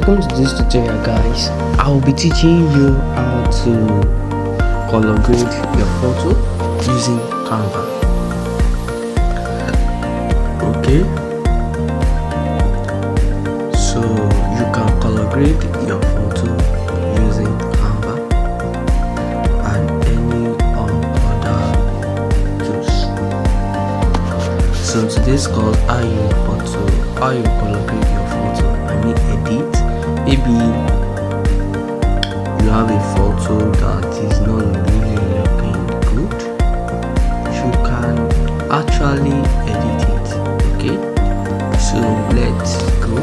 Welcome to this tutorial, guys. I will be teaching you how to color grade your photo using Canva. Okay, so you can color grade your photo using Canva and any other tools. So today's called how you color grade your photo. I mean edit. Maybe you have a photo that is not really looking good. You can actually edit it. Okay, so let's go.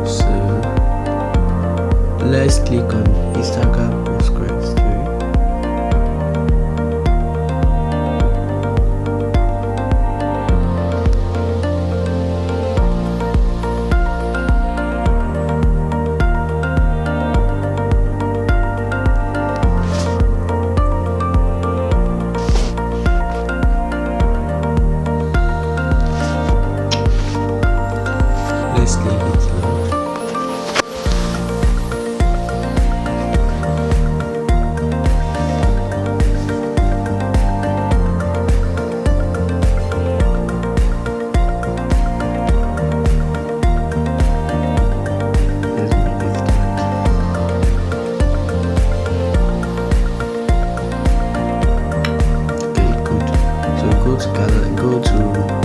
So let's click on Instagram Postgres story. Let's leave it load.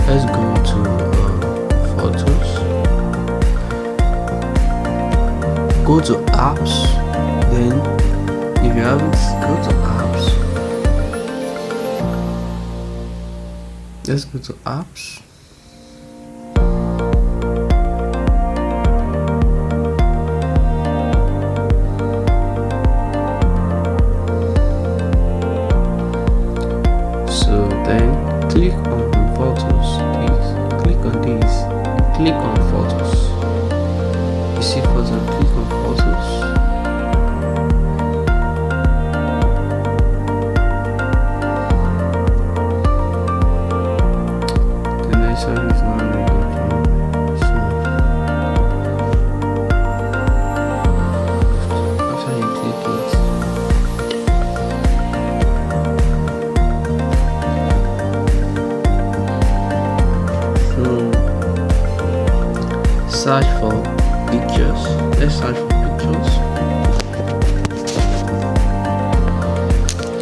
Let's go to photos, go to apps, then if you haven't, go to apps. Let's go to apps. So then click on photos. Please click on these. Click on photos. You see photo, click on photos. The next one is not really good. So after you click it, search for pictures. Let's search for pictures.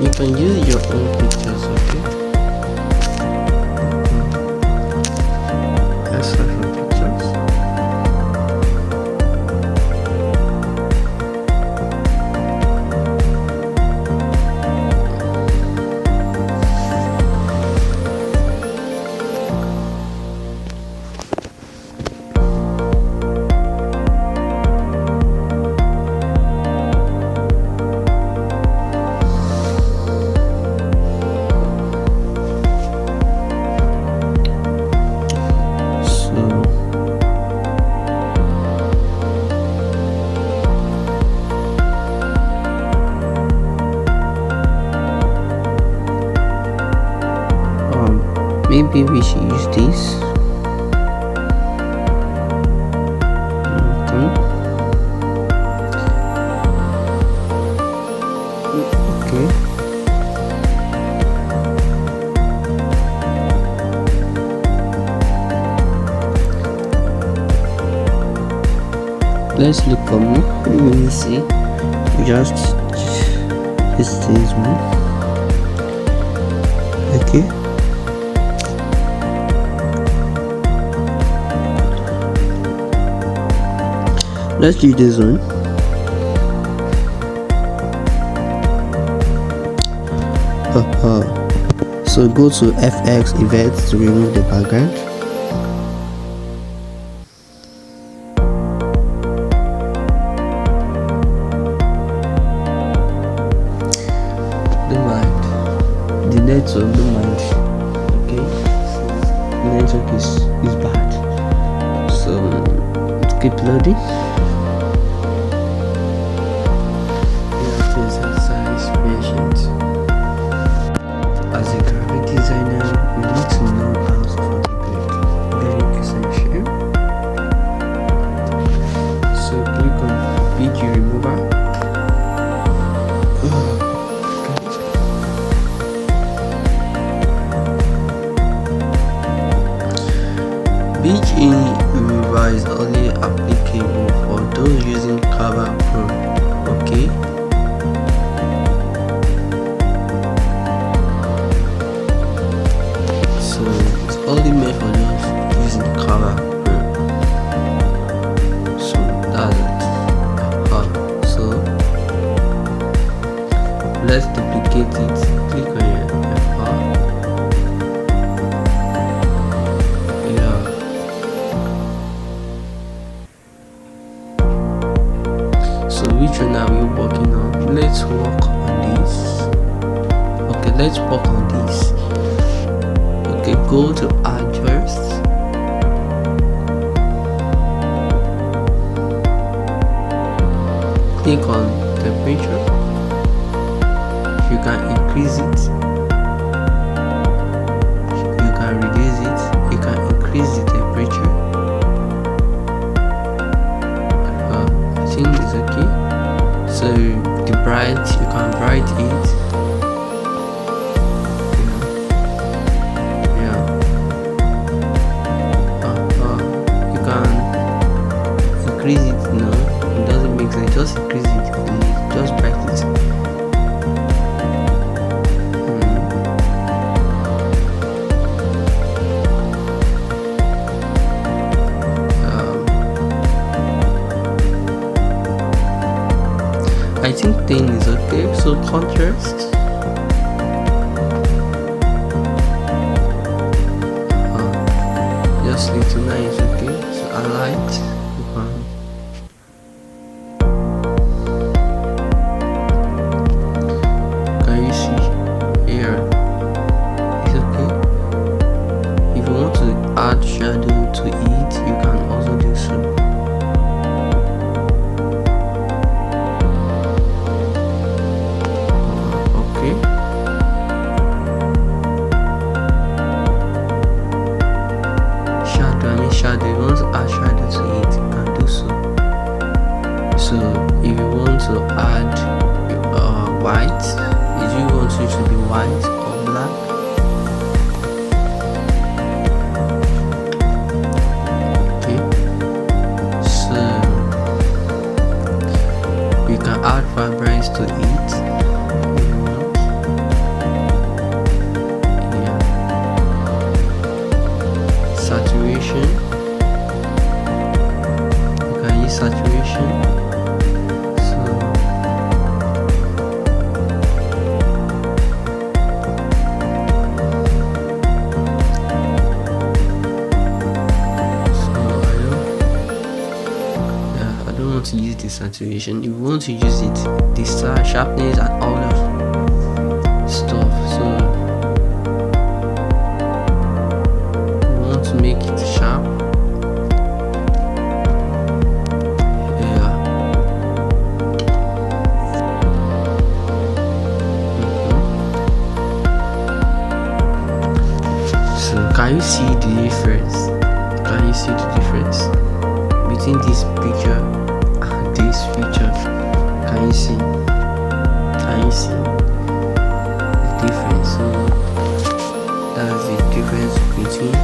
You can use your own pictures, okay? Let's search for pictures. Maybe we should use this. Okay. Let's look for more. Let me see. Just this one. Okay. Let's do this one. So go to FX events to remove the background. Don't mind the network. Don't mind. Okay, the network is bad. So keep loading. Exercise patience. feature is only applicable for those using Canva Pro. Okay. So it's only meant for those using Canva Pro. So that's it. So let's duplicate it. Click on your So which one are we working on? Let's work on this. Okay, let's work on this. Okay, go to add first. Click on temperature. You can increase it, you can reduce it, you can increase the temperature. I think it's okay. So the bright, you can bright it. You can increase it. No, it doesn't make sense. Just increase it, just bright it. I think 10 is okay. So contrast, just little 9 is okay. So I light, can you see here? It's okay. If you want to add shadow to it, you can also do so. Shadow, you want to add shadow to it, you can do so. So if you want to add white, if you want it to be white or black, okay, so you can add vibrance to it. Saturation, you can use saturation. I don't want to use the saturation. If you want to use it, the sharpness and all that stuff. So to make it sharp, So can you see the difference? Can you see the difference between this picture and this picture? Can you see? Can you see the difference? So that's the difference between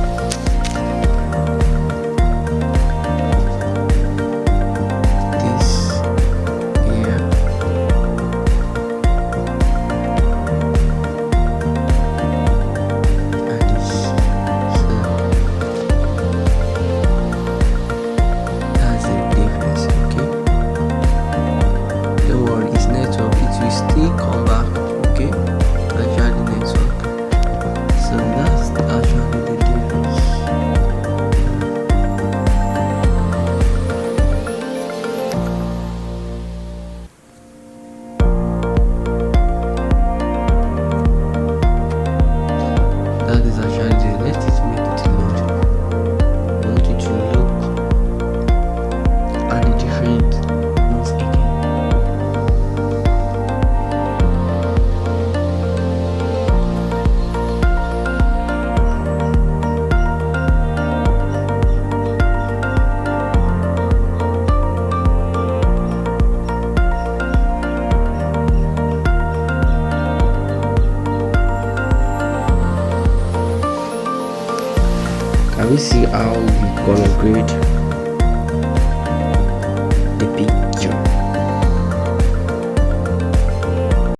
Can we see how we color grade